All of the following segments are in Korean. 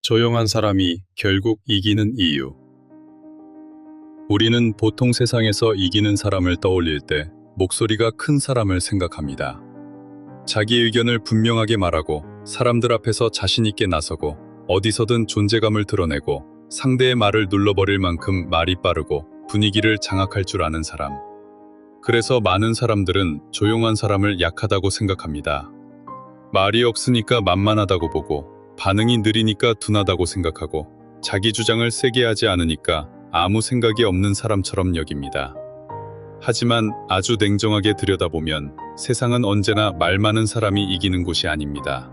조용한 사람이 결국 이기는 이유. 우리는 보통 세상에서 이기는 사람을 떠올릴 때 목소리가 큰 사람을 생각합니다. 자기 의견을 분명하게 말하고 사람들 앞에서 자신 있게 나서고 어디서든 존재감을 드러내고 상대의 말을 눌러버릴 만큼 말이 빠르고 분위기를 장악할 줄 아는 사람. 그래서 많은 사람들은 조용한 사람을 약하다고 생각합니다. 말이 없으니까 만만하다고 보고 반응이 느리니까 둔하다고 생각하고 자기 주장을 세게 하지 않으니까 아무 생각이 없는 사람처럼 여깁니다. 하지만 아주 냉정하게 들여다보면 세상은 언제나 말 많은 사람이 이기는 곳이 아닙니다.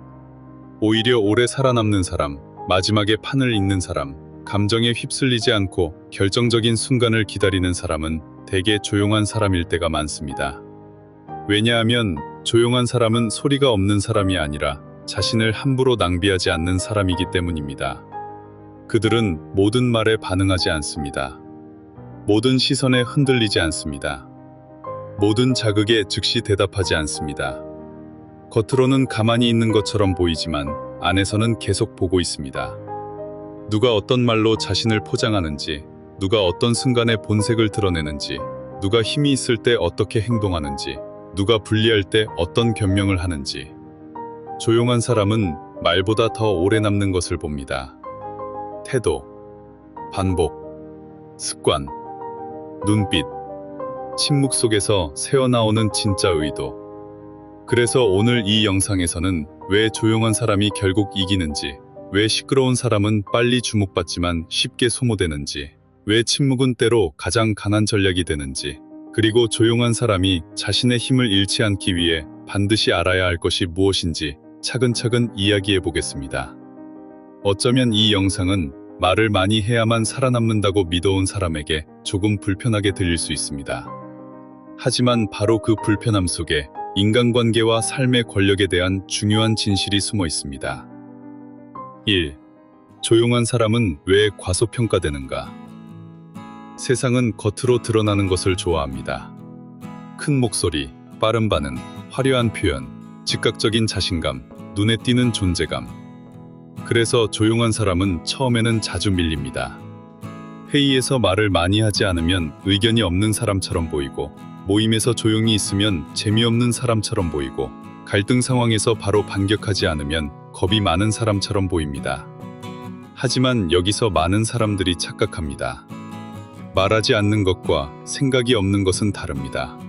오히려 오래 살아남는 사람, 마지막에 판을 잇는 사람, 감정에 휩쓸리지 않고 결정적인 순간을 기다리는 사람은 대개 조용한 사람일 때가 많습니다. 왜냐하면 조용한 사람은 소리가 없는 사람이 아니라 자신을 함부로 낭비하지 않는 사람이기 때문입니다. 그들은 모든 말에 반응하지 않습니다. 모든 시선에 흔들리지 않습니다. 모든 자극에 즉시 대답하지 않습니다. 겉으로는 가만히 있는 것처럼 보이지만 안에서는 계속 보고 있습니다. 누가 어떤 말로 자신을 포장하는지, 누가 어떤 순간에 본색을 드러내는지, 누가 힘이 있을 때 어떻게 행동하는지, 누가 불리할 때 어떤 변명을 하는지. 조용한 사람은 말보다 더 오래 남는 것을 봅니다. 태도, 반복, 습관, 눈빛, 침묵 속에서 새어나오는 진짜 의도. 그래서 오늘 이 영상에서는 왜 조용한 사람이 결국 이기는지, 왜 시끄러운 사람은 빨리 주목받지만 쉽게 소모되는지, 왜 침묵은 때로 가장 강한 전략이 되는지, 그리고 조용한 사람이 자신의 힘을 잃지 않기 위해 반드시 알아야 할 것이 무엇인지 차근차근 이야기해 보겠습니다. 어쩌면 이 영상은 말을 많이 해야만 살아남는다고 믿어온 사람에게 조금 불편하게 들릴 수 있습니다. 하지만 바로 그 불편함 속에 인간관계와 삶의 권력에 대한 중요한 진실이 숨어 있습니다. 1. 조용한 사람은 왜 과소평가되는가? 세상은 겉으로 드러나는 것을 좋아합니다. 큰 목소리, 빠른 반응, 화려한 표현, 즉각적인 자신감, 눈에 띄는 존재감. 그래서 조용한 사람은 처음에는 자주 밀립니다. 회의에서 말을 많이 하지 않으면 의견이 없는 사람처럼 보이고, 모임에서 조용히 있으면 재미없는 사람처럼 보이고, 갈등 상황에서 바로 반격하지 않으면 겁이 많은 사람처럼 보입니다. 하지만 여기서 많은 사람들이 착각합니다. 말하지 않는 것과 생각이 없는 것은 다릅니다.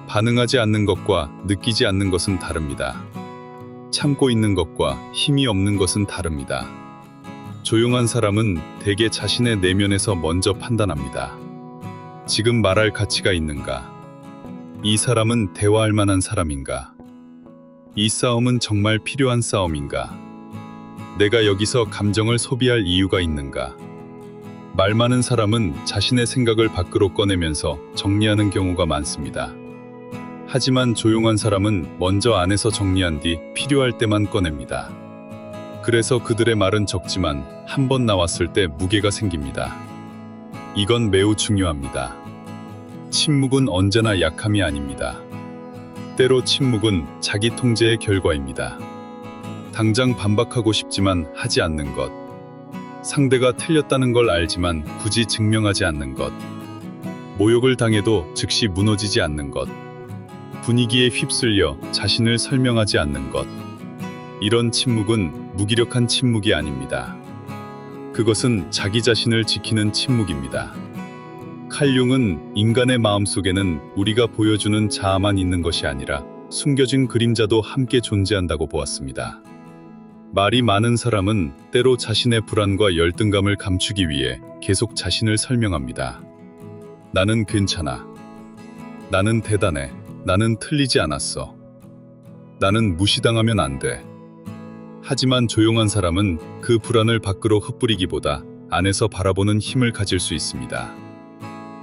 반응하지 않는 것과 느끼지 않는 것은 다릅니다. 참고 있는 것과 힘이 없는 것은 다릅니다. 조용한 사람은 대개 자신의 내면에서 먼저 판단합니다. 지금 말할 가치가 있는가? 이 사람은 대화할 만한 사람인가? 이 싸움은 정말 필요한 싸움인가? 내가 여기서 감정을 소비할 이유가 있는가? 말 많은 사람은 자신의 생각을 밖으로 꺼내면서 정리하는 경우가 많습니다. 하지만 조용한 사람은 먼저 안에서 정리한 뒤 필요할 때만 꺼냅니다. 그래서 그들의 말은 적지만 한 번 나왔을 때 무게가 생깁니다. 이건 매우 중요합니다. 침묵은 언제나 약함이 아닙니다. 때로 침묵은 자기 통제의 결과입니다. 당장 반박하고 싶지만 하지 않는 것. 상대가 틀렸다는 걸 알지만 굳이 증명하지 않는 것. 모욕을 당해도 즉시 무너지지 않는 것. 분위기에 휩쓸려 자신을 설명하지 않는 것. 이런 침묵은 무기력한 침묵이 아닙니다. 그것은 자기 자신을 지키는 침묵입니다. 칼 융은 인간의 마음속에는 우리가 보여주는 자아만 있는 것이 아니라 숨겨진 그림자도 함께 존재한다고 보았습니다. 말이 많은 사람은 때로 자신의 불안과 열등감을 감추기 위해 계속 자신을 설명합니다. 나는 괜찮아. 나는 대단해. 나는 틀리지 않았어. 나는 무시당하면 안 돼. 하지만 조용한 사람은 그 불안을 밖으로 흩뿌리기보다 안에서 바라보는 힘을 가질 수 있습니다.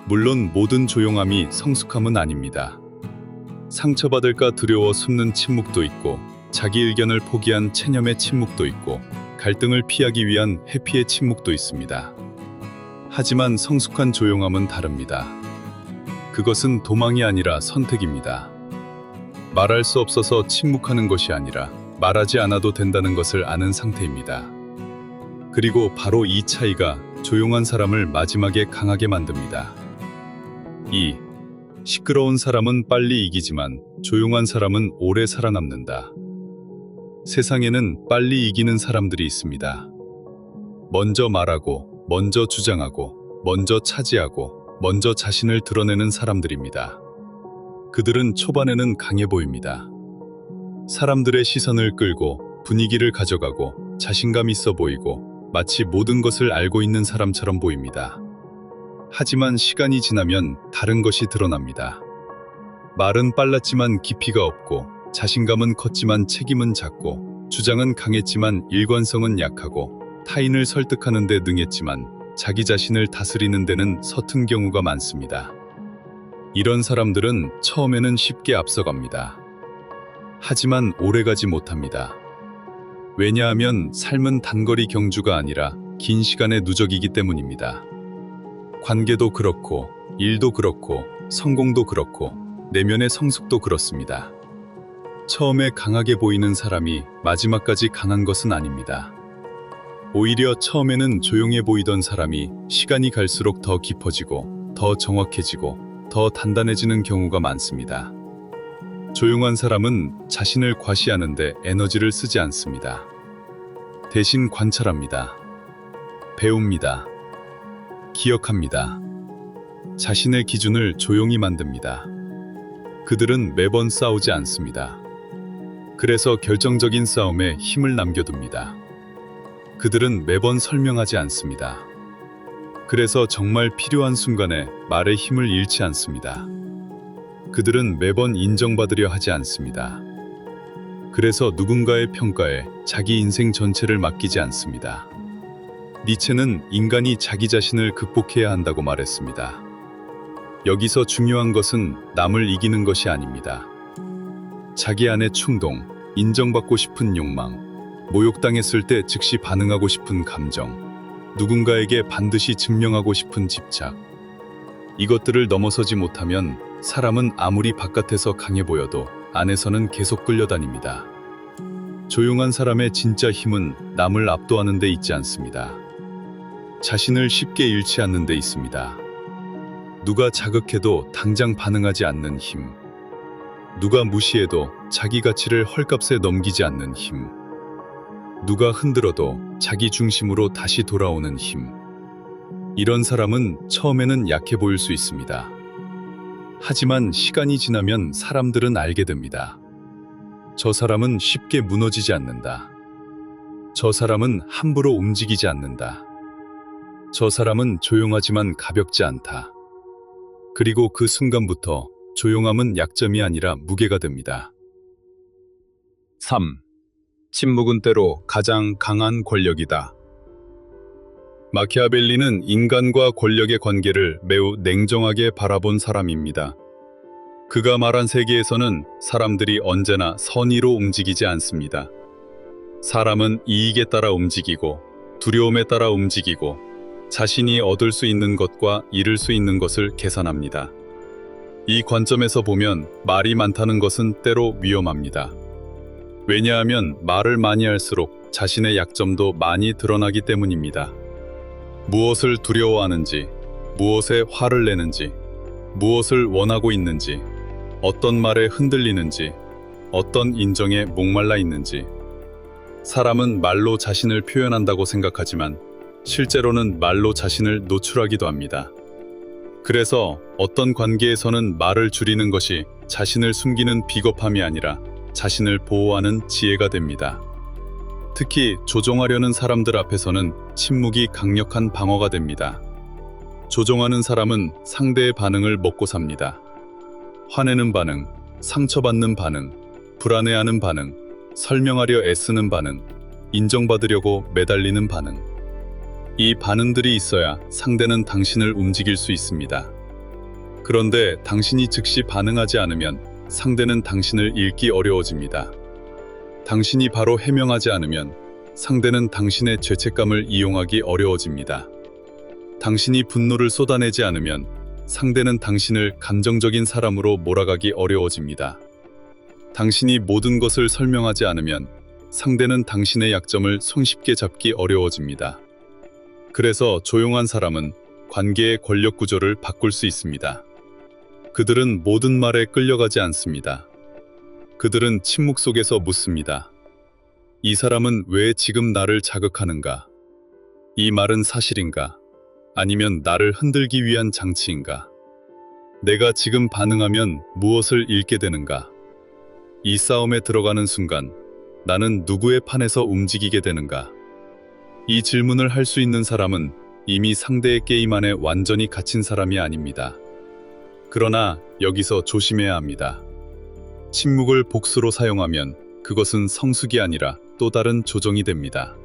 물론 모든 조용함이 성숙함은 아닙니다. 상처받을까 두려워 숨는 침묵도 있고, 자기 의견을 포기한 체념의 침묵도 있고, 갈등을 피하기 위한 회피의 침묵도 있습니다. 하지만 성숙한 조용함은 다릅니다. 그것은 도망이 아니라 선택입니다. 말할 수 없어서 침묵하는 것이 아니라 말하지 않아도 된다는 것을 아는 상태입니다. 그리고 바로 이 차이가 조용한 사람을 마지막에 강하게 만듭니다. 2. 시끄러운 사람은 빨리 이기지만 조용한 사람은 오래 살아남는다. 세상에는 빨리 이기는 사람들이 있습니다. 먼저 말하고, 먼저 주장하고, 먼저 차지하고, 먼저 자신을 드러내는 사람들입니다. 그들은 초반에는 강해 보입니다. 사람들의 시선을 끌고 분위기를 가져가고 자신감 있어 보이고 마치 모든 것을 알고 있는 사람처럼 보입니다. 하지만 시간이 지나면 다른 것이 드러납니다. 말은 빨랐지만 깊이가 없고, 자신감은 컸지만 책임은 작고, 주장은 강했지만 일관성은 약하고, 타인을 설득하는 데 능했지만 자기 자신을 다스리는 데는 서툰 경우가 많습니다. 이런 사람들은 처음에는 쉽게 앞서갑니다. 하지만 오래가지 못합니다. 왜냐하면 삶은 단거리 경주가 아니라 긴 시간의 누적이기 때문입니다. 관계도 그렇고, 일도 그렇고, 성공도 그렇고, 내면의 성숙도 그렇습니다. 처음에 강하게 보이는 사람이 마지막까지 강한 것은 아닙니다. 오히려 처음에는 조용해 보이던 사람이 시간이 갈수록 더 깊어지고, 더 정확해지고, 더 단단해지는 경우가 많습니다. 조용한 사람은 자신을 과시하는데 에너지를 쓰지 않습니다. 대신 관찰합니다. 배웁니다. 기억합니다. 자신의 기준을 조용히 만듭니다. 그들은 매번 싸우지 않습니다. 그래서 결정적인 싸움에 힘을 남겨둡니다. 그들은 매번 설명하지 않습니다. 그래서 정말 필요한 순간에 말의 힘을 잃지 않습니다. 그들은 매번 인정받으려 하지 않습니다. 그래서 누군가의 평가에 자기 인생 전체를 맡기지 않습니다. 니체는 인간이 자기 자신을 극복해야 한다고 말했습니다. 여기서 중요한 것은 남을 이기는 것이 아닙니다. 자기 안의 충동, 인정받고 싶은 욕망, 모욕당했을 때 즉시 반응하고 싶은 감정, 누군가에게 반드시 증명하고 싶은 집착. 이것들을 넘어서지 못하면 사람은 아무리 바깥에서 강해 보여도 안에서는 계속 끌려다닙니다. 조용한 사람의 진짜 힘은 남을 압도하는 데 있지 않습니다. 자신을 쉽게 잃지 않는 데 있습니다. 누가 자극해도 당장 반응하지 않는 힘. 누가 무시해도 자기 가치를 헐값에 넘기지 않는 힘. 누가 흔들어도 자기 중심으로 다시 돌아오는 힘. 이런 사람은 처음에는 약해 보일 수 있습니다. 하지만 시간이 지나면 사람들은 알게 됩니다. 저 사람은 쉽게 무너지지 않는다. 저 사람은 함부로 움직이지 않는다. 저 사람은 조용하지만 가볍지 않다. 그리고 그 순간부터 조용함은 약점이 아니라 무게가 됩니다. 3. 침묵은 때로 가장 강한 권력이다. 마키아벨리는 인간과 권력의 관계를 매우 냉정하게 바라본 사람입니다. 그가 말한 세계에서는 사람들이 언제나 선의로 움직이지 않습니다. 사람은 이익에 따라 움직이고, 두려움에 따라 움직이고, 자신이 얻을 수 있는 것과 잃을 수 있는 것을 계산합니다. 이 관점에서 보면 말이 많다는 것은 때로 위험합니다. 왜냐하면 말을 많이 할수록 자신의 약점도 많이 드러나기 때문입니다. 무엇을 두려워하는지, 무엇에 화를 내는지, 무엇을 원하고 있는지, 어떤 말에 흔들리는지, 어떤 인정에 목말라 있는지. 사람은 말로 자신을 표현한다고 생각하지만 실제로는 말로 자신을 노출하기도 합니다. 그래서 어떤 관계에서는 말을 줄이는 것이 자신을 숨기는 비겁함이 아니라 자신을 보호하는 지혜가 됩니다. 특히 조종하려는 사람들 앞에서는 침묵이 강력한 방어가 됩니다. 조종하는 사람은 상대의 반응을 먹고 삽니다. 화내는 반응, 상처받는 반응, 불안해하는 반응, 설명하려 애쓰는 반응, 인정받으려고 매달리는 반응. 이 반응들이 있어야 상대는 당신을 움직일 수 있습니다. 그런데 당신이 즉시 반응하지 않으면 상대는 당신을 읽기 어려워집니다. 당신이 바로 해명하지 않으면 상대는 당신의 죄책감을 이용하기 어려워집니다. 당신이 분노를 쏟아내지 않으면 상대는 당신을 감정적인 사람으로 몰아가기 어려워집니다. 당신이 분노를 쏟아내지 않으면 상대는 당신을 감정적인 사람으로 몰아가기 어려워집니다. 당신이 분노를 쏟아내지 않으면 상대는 당신을 감정적인 사람으로 몰아가기 어려워집니다. 당신이 분노를 쏟아내지 않으면 상대는 당신을 감정적인 사람으로 몰아가기 어려워집니다. 당신이 모든 것을 설명하지 않으면 상대는 당신의 약점을 손쉽게 잡기 어려워집니다. 그래서 조용한 사람은 관계의 권력 구조를 바꿀 수 있습니다. 그들은 모든 말에 끌려가지 않습니다. 그들은 침묵 속에서 묻습니다. 이 사람은 왜 지금 나를 자극하는가? 이 말은 사실인가? 아니면 나를 흔들기 위한 장치인가? 내가 지금 반응하면 무엇을 잃게 되는가? 이 싸움에 들어가는 순간 나는 누구의 판에서 움직이게 되는가? 이 질문을 할 수 있는 사람은 이미 상대의 게임 안에 완전히 갇힌 사람이 아닙니다. 그러나 여기서 조심해야 합니다. 침묵을 복수로 사용하면 그것은 성숙이 아니라 또 다른 조정이 됩니다.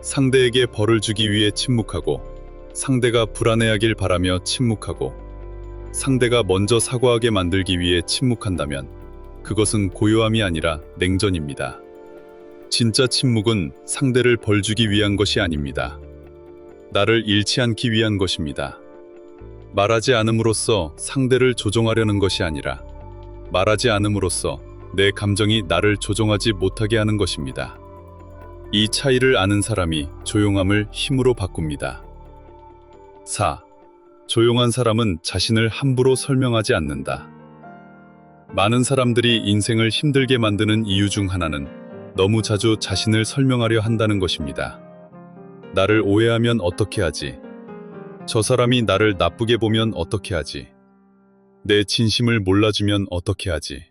상대에게 벌을 주기 위해 침묵하고, 상대가 불안해하길 바라며 침묵하고, 상대가 먼저 사과하게 만들기 위해 침묵한다면 그것은 고요함이 아니라 냉전입니다. 진짜 침묵은 상대를 벌주기 위한 것이 아닙니다. 나를 잃지 않기 위한 것입니다. 말하지 않음으로써 상대를 조종하려는 것이 아니라 말하지 않음으로써 내 감정이 나를 조종하지 못하게 하는 것입니다. 이 차이를 아는 사람이 조용함을 힘으로 바꿉니다. 4. 조용한 사람은 자신을 함부로 설명하지 않는다. 많은 사람들이 인생을 힘들게 만드는 이유 중 하나는 너무 자주 자신을 설명하려 한다는 것입니다. 나를 오해하면 어떻게 하지? 저 사람이 나를 나쁘게 보면 어떻게 하지? 내 진심을 몰라주면 어떻게 하지?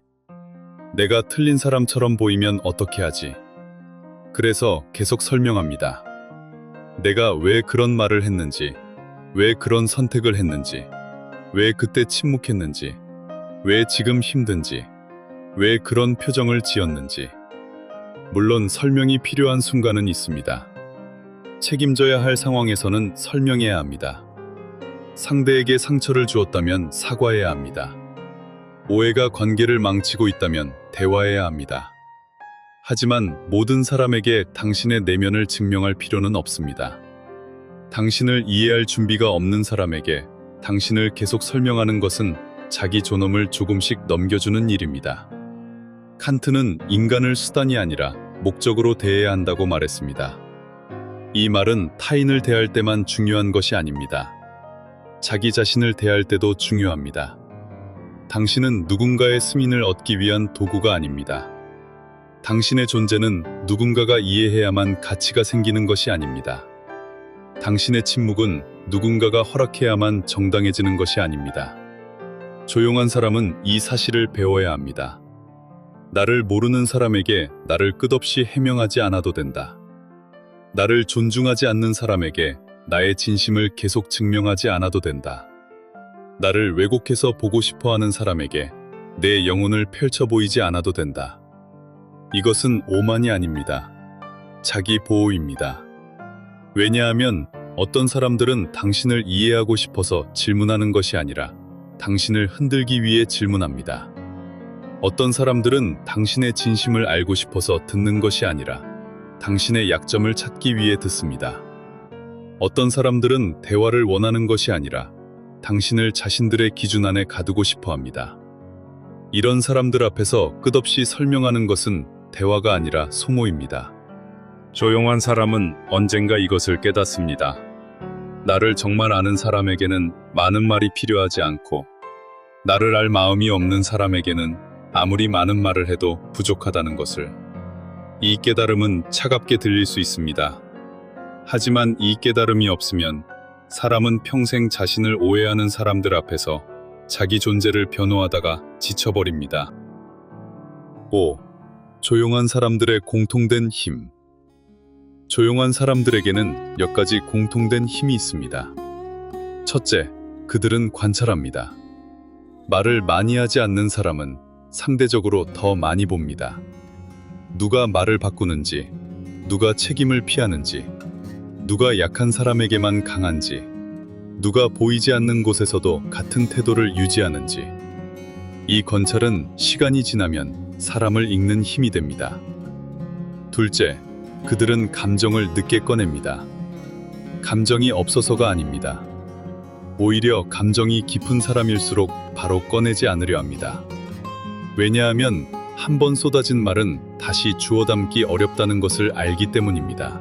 내가 틀린 사람처럼 보이면 어떻게 하지? 그래서 계속 설명합니다. 내가 왜 그런 말을 했는지, 왜 그런 선택을 했는지, 왜 그때 침묵했는지, 왜 지금 힘든지, 왜 그런 표정을 지었는지. 물론 설명이 필요한 순간은 있습니다. 책임져야 할 상황에서는 설명해야 합니다. 상대에게 상처를 주었다면 사과해야 합니다. 오해가 관계를 망치고 있다면 대화해야 합니다. 하지만 모든 사람에게 당신의 내면을 증명할 필요는 없습니다. 당신을 이해할 준비가 없는 사람에게 당신을 계속 설명하는 것은 자기 존엄을 조금씩 넘겨주는 일입니다. 칸트는 인간을 수단이 아니라 목적으로 대해야 한다고 말했습니다. 이 말은 타인을 대할 때만 중요한 것이 아닙니다. 자기 자신을 대할 때도 중요합니다. 당신은 누군가의 승인을 얻기 위한 도구가 아닙니다. 당신의 존재는 누군가가 이해해야만 가치가 생기는 것이 아닙니다. 당신의 침묵은 누군가가 허락해야만 정당해지는 것이 아닙니다. 조용한 사람은 이 사실을 배워야 합니다. 나를 모르는 사람에게 나를 끝없이 해명하지 않아도 된다. 나를 존중하지 않는 사람에게 나의 진심을 계속 증명하지 않아도 된다. 나를 왜곡해서 보고 싶어하는 사람에게 내 영혼을 펼쳐 보이지 않아도 된다. 이것은 오만이 아닙니다. 자기 보호입니다. 왜냐하면 어떤 사람들은 당신을 이해하고 싶어서 질문하는 것이 아니라 당신을 흔들기 위해 질문합니다. 어떤 사람들은 당신의 진심을 알고 싶어서 듣는 것이 아니라 당신의 약점을 찾기 위해 듣습니다. 어떤 사람들은 대화를 원하는 것이 아니라 당신을 자신들의 기준 안에 가두고 싶어 합니다. 이런 사람들 앞에서 끝없이 설명하는 것은 대화가 아니라 소모입니다. 조용한 사람은 언젠가 이것을 깨닫습니다. 나를 정말 아는 사람에게는 많은 말이 필요하지 않고, 나를 알 마음이 없는 사람에게는 아무리 많은 말을 해도 부족하다는 것을. 이 깨달음은 차갑게 들릴 수 있습니다. 하지만 이 깨달음이 없으면 사람은 평생 자신을 오해하는 사람들 앞에서 자기 존재를 변호하다가 지쳐버립니다. 5. 조용한 사람들의 공통된 힘. 조용한 사람들에게는 몇 가지 공통된 힘이 있습니다. 첫째, 그들은 관찰합니다. 말을 많이 하지 않는 사람은 상대적으로 더 많이 봅니다. 누가 말을 바꾸는지, 누가 책임을 피하는지, 누가 약한 사람에게만 강한지, 누가 보이지 않는 곳에서도 같은 태도를 유지하는지. 이 관찰은 시간이 지나면 사람을 읽는 힘이 됩니다. 둘째, 그들은 감정을 늦게 꺼냅니다. 감정이 없어서가 아닙니다. 오히려 감정이 깊은 사람일수록 바로 꺼내지 않으려 합니다. 왜냐하면 한 번 쏟아진 말은 다시 주워 담기 어렵다는 것을 알기 때문입니다.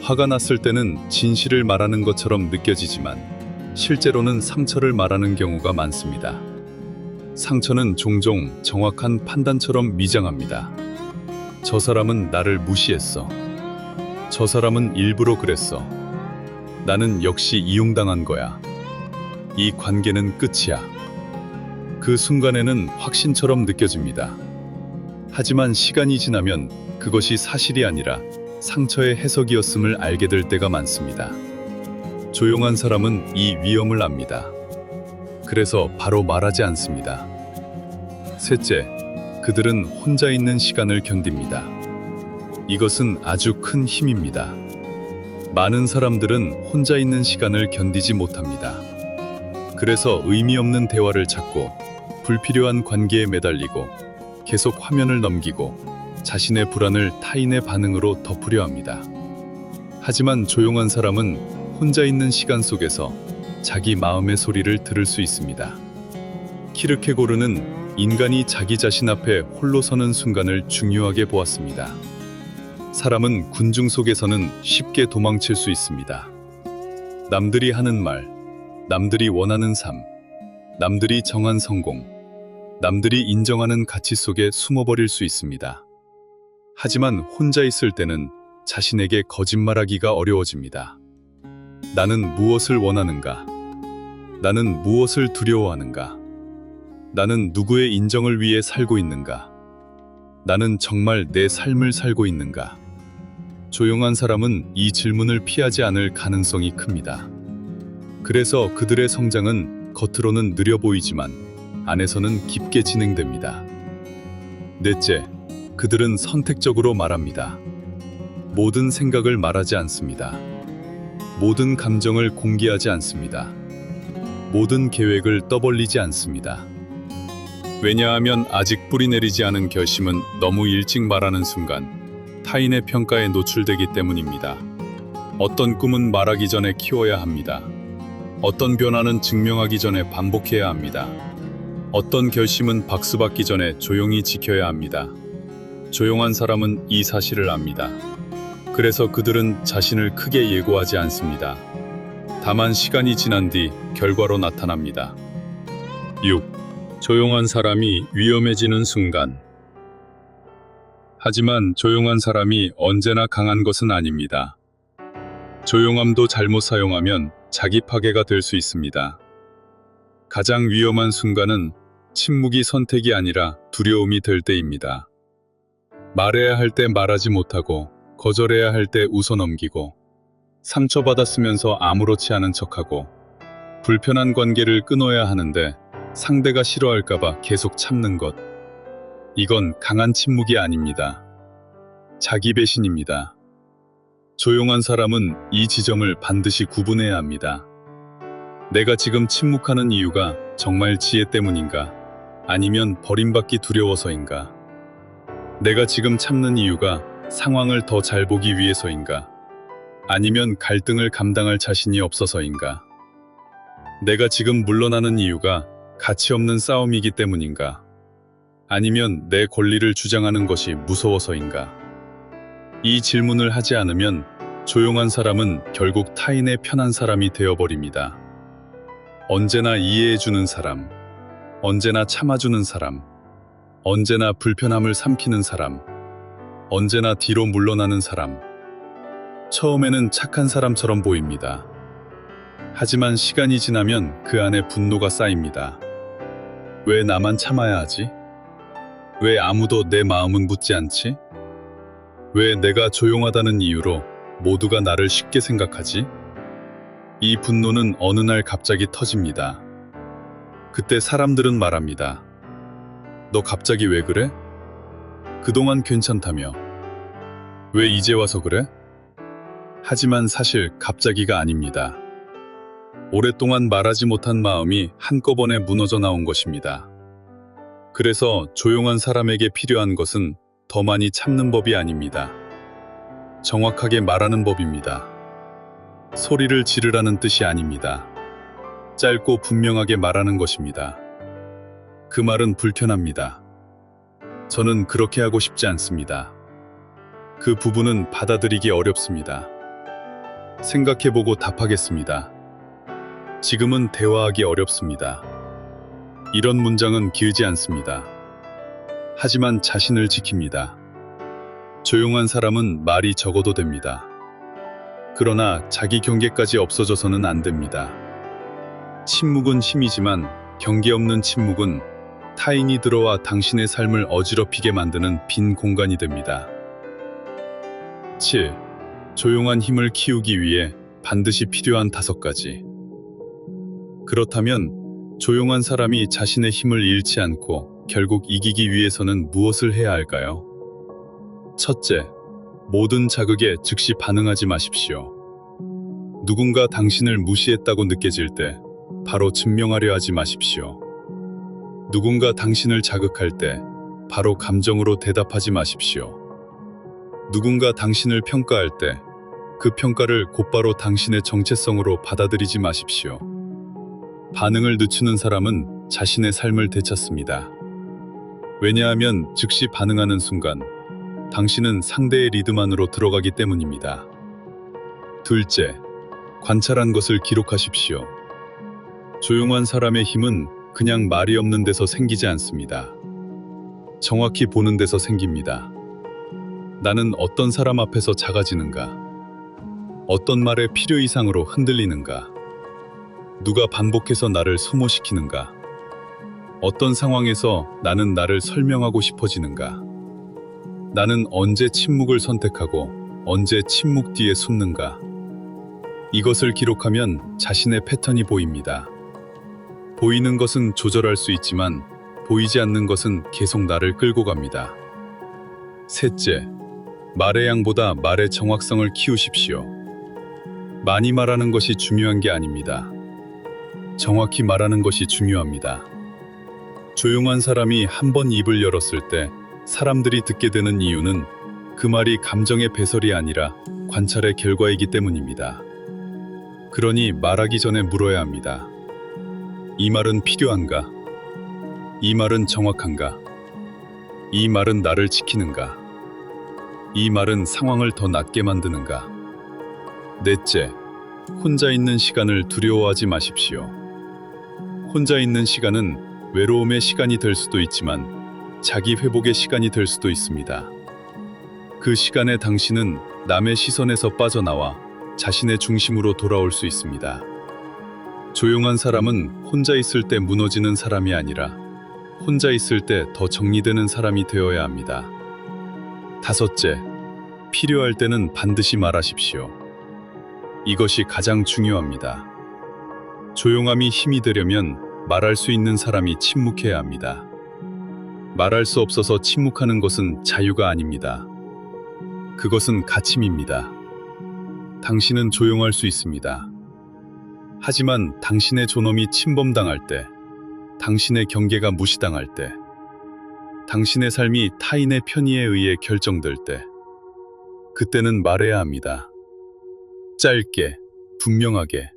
화가 났을 때는 진실을 말하는 것처럼 느껴지지만 실제로는 상처를 말하는 경우가 많습니다. 상처는 종종 정확한 판단처럼 미장합니다. 저 사람은 나를 무시했어. 저 사람은 일부러 그랬어. 나는 역시 이용당한 거야. 이 관계는 끝이야. 그 순간에는 확신처럼 느껴집니다. 하지만 시간이 지나면 그것이 사실이 아니라 상처의 해석이었음을 알게 될 때가 많습니다. 조용한 사람은 이 위험을 압니다. 그래서 바로 말하지 않습니다. 셋째, 그들은 혼자 있는 시간을 견딥니다. 이것은 아주 큰 힘입니다. 많은 사람들은 혼자 있는 시간을 견디지 못합니다. 그래서 의미 없는 대화를 찾고 불필요한 관계에 매달리고 계속 화면을 넘기고 자신의 불안을 타인의 반응으로 덮으려 합니다. 하지만 조용한 사람은 혼자 있는 시간 속에서 자기 마음의 소리를 들을 수 있습니다. 키르케고르는 인간이 자기 자신 앞에 홀로 서는 순간을 중요하게 보았습니다. 사람은 군중 속에서는 쉽게 도망칠 수 있습니다. 남들이 하는 말, 남들이 원하는 삶, 남들이 정한 성공, 남들이 인정하는 가치 속에 숨어버릴 수 있습니다. 하지만 혼자 있을 때는 자신에게 거짓말하기가 어려워집니다. 나는 무엇을 원하는가? 나는 무엇을 두려워하는가? 나는 누구의 인정을 위해 살고 있는가? 나는 정말 내 삶을 살고 있는가? 조용한 사람은 이 질문을 피하지 않을 가능성이 큽니다. 그래서 그들의 성장은 겉으로는 느려 보이지만 안에서는 깊게 진행됩니다. 넷째, 그들은 선택적으로 말합니다. 모든 생각을 말하지 않습니다. 모든 감정을 공개하지 않습니다. 모든 계획을 떠벌리지 않습니다. 왜냐하면 아직 뿌리내리지 않은 결심은 너무 일찍 말하는 순간 타인의 평가에 노출되기 때문입니다. 어떤 꿈은 말하기 전에 키워야 합니다. 어떤 변화는 증명하기 전에 반복해야 합니다. 어떤 결심은 박수받기 전에 조용히 지켜야 합니다. 조용한 사람은 이 사실을 압니다. 그래서 그들은 자신을 크게 예고하지 않습니다. 다만 시간이 지난 뒤 결과로 나타납니다. 6. 조용한 사람이 위험해지는 순간. 하지만 조용한 사람이 언제나 강한 것은 아닙니다. 조용함도 잘못 사용하면 자기 파괴가 될 수 있습니다. 가장 위험한 순간은 침묵이 선택이 아니라 두려움이 될 때입니다. 말해야 할 때 말하지 못하고 거절해야 할 때 웃어넘기고 상처받았으면서 아무렇지 않은 척하고 불편한 관계를 끊어야 하는데 상대가 싫어할까봐 계속 참는 것. 이건 강한 침묵이 아닙니다. 자기 배신입니다. 조용한 사람은 이 지점을 반드시 구분해야 합니다. 내가 지금 침묵하는 이유가 정말 지혜 때문인가? 아니면 버림받기 두려워서인가? 내가 지금 참는 이유가 상황을 더 잘 보기 위해서인가? 아니면 갈등을 감당할 자신이 없어서인가? 내가 지금 물러나는 이유가 가치 없는 싸움이기 때문인가? 아니면 내 권리를 주장하는 것이 무서워서인가? 이 질문을 하지 않으면 조용한 사람은 결국 타인의 편한 사람이 되어버립니다. 언제나 이해해주는 사람, 언제나 참아주는 사람, 언제나 불편함을 삼키는 사람, 언제나 뒤로 물러나는 사람. 처음에는 착한 사람처럼 보입니다. 하지만 시간이 지나면 그 안에 분노가 쌓입니다. 왜 나만 참아야 하지? 왜 아무도 내 마음은 묻지 않지? 왜 내가 조용하다는 이유로 모두가 나를 쉽게 생각하지? 이 분노는 어느 날 갑자기 터집니다. 그때 사람들은 말합니다. 너 갑자기 왜 그래? 그동안 괜찮다며. 왜 이제 와서 그래? 하지만 사실 갑자기가 아닙니다. 오랫동안 말하지 못한 마음이 한꺼번에 무너져 나온 것입니다. 그래서 조용한 사람에게 필요한 것은 더 많이 참는 법이 아닙니다. 정확하게 말하는 법입니다. 소리를 지르라는 뜻이 아닙니다. 짧고 분명하게 말하는 것입니다. 그 말은 불편합니다. 저는 그렇게 하고 싶지 않습니다. 그 부분은 받아들이기 어렵습니다. 생각해보고 답하겠습니다. 지금은 대화하기 어렵습니다. 이런 문장은 길지 않습니다. 하지만 자신을 지킵니다. 조용한 사람은 말이 적어도 됩니다. 그러나 자기 경계까지 없어져서는 안 됩니다. 침묵은 힘이지만 경계 없는 침묵은 타인이 들어와 당신의 삶을 어지럽히게 만드는 빈 공간이 됩니다. 7. 조용한 힘을 키우기 위해 반드시 필요한 5가지. 그렇다면 조용한 사람이 자신의 힘을 잃지 않고 결국 이기기 위해서는 무엇을 해야 할까요? 첫째, 모든 자극에 즉시 반응하지 마십시오. 누군가 당신을 무시했다고 느껴질 때 바로 증명하려 하지 마십시오. 누군가 당신을 자극할 때 바로 감정으로 대답하지 마십시오. 누군가 당신을 평가할 때 그 평가를 곧바로 당신의 정체성으로 받아들이지 마십시오. 반응을 늦추는 사람은 자신의 삶을 되찾습니다. 왜냐하면 즉시 반응하는 순간 당신은 상대의 리듬 안으로 들어가기 때문입니다. 둘째, 관찰한 것을 기록하십시오. 조용한 사람의 힘은 그냥 말이 없는 데서 생기지 않습니다. 정확히 보는 데서 생깁니다. 나는 어떤 사람 앞에서 작아지는가? 어떤 말에 필요 이상으로 흔들리는가? 누가 반복해서 나를 소모시키는가? 어떤 상황에서 나는 나를 설명하고 싶어지는가? 나는 언제 침묵을 선택하고 언제 침묵 뒤에 숨는가? 이것을 기록하면 자신의 패턴이 보입니다. 보이는 것은 조절할 수 있지만 보이지 않는 것은 계속 나를 끌고 갑니다. 셋째, 말의 양보다 말의 정확성을 키우십시오. 많이 말하는 것이 중요한 게 아닙니다. 정확히 말하는 것이 중요합니다. 조용한 사람이 한 번 입을 열었을 때 사람들이 듣게 되는 이유는 그 말이 감정의 배설이 아니라 관찰의 결과이기 때문입니다. 그러니 말하기 전에 물어야 합니다. 이 말은 필요한가? 이 말은 정확한가? 이 말은 나를 지키는가? 이 말은 상황을 더 낫게 만드는가? 넷째, 혼자 있는 시간을 두려워하지 마십시오. 혼자 있는 시간은 외로움의 시간이 될 수도 있지만 자기 회복의 시간이 될 수도 있습니다. 그 시간에 당신은 남의 시선에서 빠져나와 자신의 중심으로 돌아올 수 있습니다. 조용한 사람은 혼자 있을 때 무너지는 사람이 아니라 혼자 있을 때 더 정리되는 사람이 되어야 합니다. 다섯째, 필요할 때는 반드시 말하십시오. 이것이 가장 중요합니다. 조용함이 힘이 되려면 말할 수 있는 사람이 침묵해야 합니다. 말할 수 없어서 침묵하는 것은 자유가 아닙니다. 그것은 갇힘입니다. 당신은 조용할 수 있습니다. 하지만 당신의 존엄이 침범당할 때, 당신의 경계가 무시당할 때, 당신의 삶이 타인의 편의에 의해 결정될 때, 그때는 말해야 합니다. 짧게, 분명하게,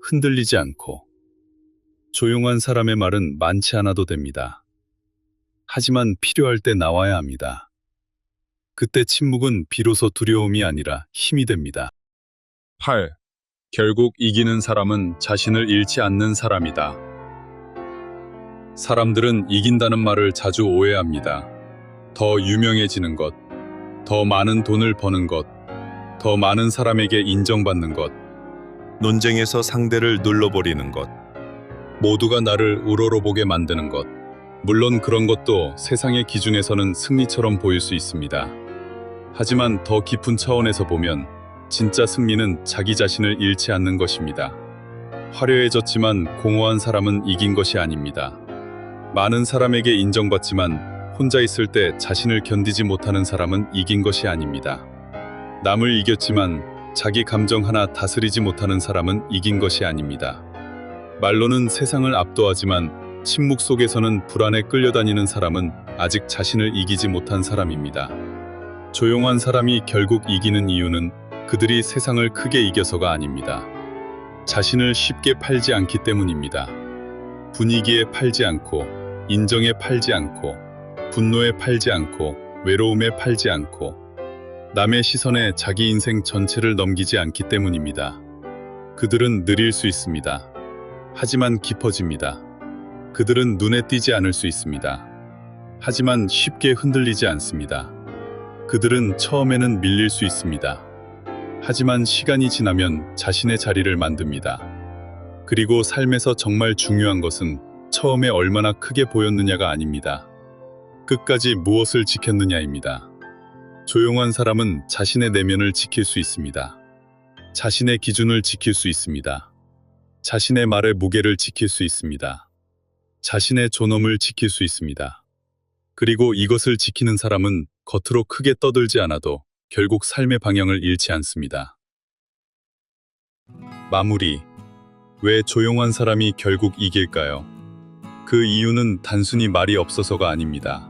흔들리지 않고. 조용한 사람의 말은 많지 않아도 됩니다. 하지만 필요할 때 나와야 합니다. 그때 침묵은 비로소 두려움이 아니라 힘이 됩니다. 8. 결국 이기는 사람은 자신을 잃지 않는 사람이다. 사람들은 이긴다는 말을 자주 오해합니다. 더 유명해지는 것, 더 많은 돈을 버는 것, 더 많은 사람에게 인정받는 것, 논쟁에서 상대를 눌러버리는 것, 모두가 나를 우러러보게 만드는 것. 물론 그런 것도 세상의 기준에서는 승리처럼 보일 수 있습니다. 하지만 더 깊은 차원에서 보면 진짜 승리는 자기 자신을 잃지 않는 것입니다. 화려해졌지만 공허한 사람은 이긴 것이 아닙니다. 많은 사람에게 인정받지만 혼자 있을 때 자신을 견디지 못하는 사람은 이긴 것이 아닙니다. 남을 이겼지만 자기 감정 하나 다스리지 못하는 사람은 이긴 것이 아닙니다. 말로는 세상을 압도하지만 침묵 속에서는 불안에 끌려다니는 사람은 아직 자신을 이기지 못한 사람입니다. 조용한 사람이 결국 이기는 이유는 그들이 세상을 크게 이겨서가 아닙니다. 자신을 쉽게 팔지 않기 때문입니다. 분위기에 팔지 않고, 인정에 팔지 않고, 분노에 팔지 않고, 외로움에 팔지 않고, 남의 시선에 자기 인생 전체를 넘기지 않기 때문입니다. 그들은 느릴 수 있습니다. 하지만 깊어집니다. 그들은 눈에 띄지 않을 수 있습니다. 하지만 쉽게 흔들리지 않습니다. 그들은 처음에는 밀릴 수 있습니다. 하지만 시간이 지나면 자신의 자리를 만듭니다. 그리고 삶에서 정말 중요한 것은 처음에 얼마나 크게 보였느냐가 아닙니다. 끝까지 무엇을 지켰느냐입니다. 조용한 사람은 자신의 내면을 지킬 수 있습니다. 자신의 기준을 지킬 수 있습니다. 자신의 말의 무게를 지킬 수 있습니다. 자신의 존엄을 지킬 수 있습니다. 그리고 이것을 지키는 사람은 겉으로 크게 떠들지 않아도 결국 삶의 방향을 잃지 않습니다. 마무리. 왜 조용한 사람이 결국 이길까요? 그 이유는 단순히 말이 없어서가 아닙니다.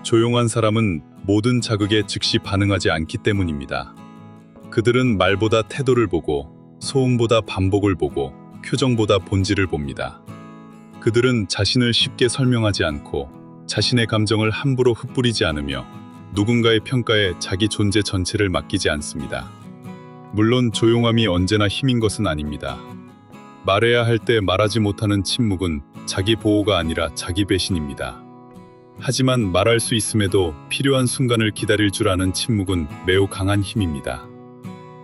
조용한 사람은 모든 자극에 즉시 반응하지 않기 때문입니다. 그들은 말보다 태도를 보고, 소음보다 반복을 보고, 표정보다 본질을 봅니다. 그들은 자신을 쉽게 설명하지 않고, 자신의 감정을 함부로 흩뿌리지 않으며, 누군가의 평가에 자기 존재 전체를 맡기지 않습니다. 물론 조용함이 언제나 힘인 것은 아닙니다. 말해야 할 때 말하지 못하는 침묵은 자기 보호가 아니라 자기 배신입니다. 하지만 말할 수 있음에도 필요한 순간을 기다릴 줄 아는 침묵은 매우 강한 힘입니다.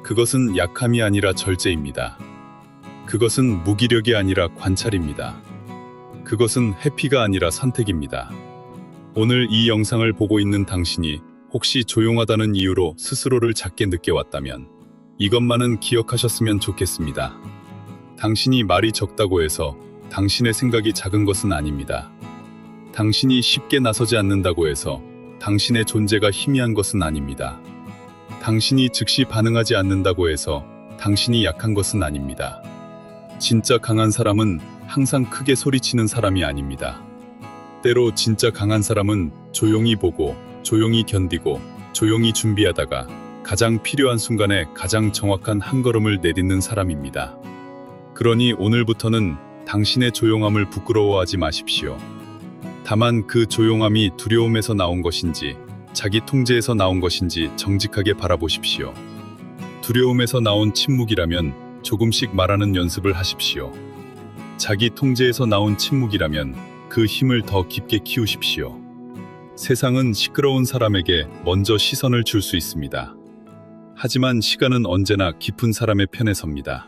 그것은 약함이 아니라 절제입니다. 그것은 무기력이 아니라 관찰입니다. 그것은 회피가 아니라 선택입니다. 오늘 이 영상을 보고 있는 당신이 혹시 조용하다는 이유로 스스로를 작게 느껴왔다면 이것만은 기억하셨으면 좋겠습니다. 당신이 말이 적다고 해서 당신의 생각이 작은 것은 아닙니다. 당신이 쉽게 나서지 않는다고 해서 당신의 존재가 희미한 것은 아닙니다. 당신이 즉시 반응하지 않는다고 해서 당신이 약한 것은 아닙니다. 진짜 강한 사람은 항상 크게 소리치는 사람이 아닙니다. 때로 진짜 강한 사람은 조용히 보고, 조용히 견디고, 조용히 준비하다가 가장 필요한 순간에 가장 정확한 한 걸음을 내딛는 사람입니다. 그러니 오늘부터는 당신의 조용함을 부끄러워하지 마십시오. 다만 그 조용함이 두려움에서 나온 것인지, 자기 통제에서 나온 것인지 정직하게 바라보십시오. 두려움에서 나온 침묵이라면 조금씩 말하는 연습을 하십시오. 자기 통제에서 나온 침묵이라면 그 힘을 더 깊게 키우십시오. 세상은 시끄러운 사람에게 먼저 시선을 줄 수 있습니다. 하지만 시간은 언제나 깊은 사람의 편에 섭니다.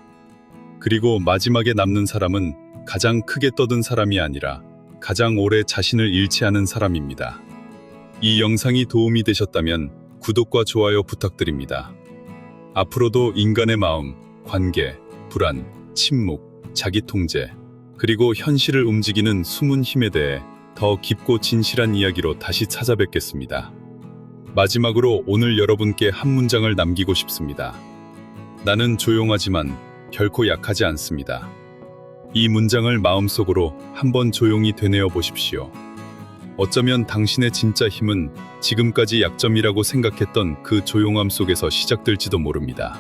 그리고 마지막에 남는 사람은 가장 크게 떠든 사람이 아니라 가장 오래 자신을 잃지 않은 사람입니다. 이 영상이 도움이 되셨다면 구독과 좋아요 부탁드립니다. 앞으로도 인간의 마음, 관계, 불안, 침묵, 자기 통제, 그리고 현실을 움직이는 숨은 힘에 대해 더 깊고 진실한 이야기로 다시 찾아뵙겠습니다. 마지막으로 오늘 여러분께 한 문장을 남기고 싶습니다. 나는 조용하지만 결코 약하지 않습니다. 이 문장을 마음속으로 한번 조용히 되뇌어 보십시오. 어쩌면 당신의 진짜 힘은 지금까지 약점이라고 생각했던 그 조용함 속에서 시작될지도 모릅니다.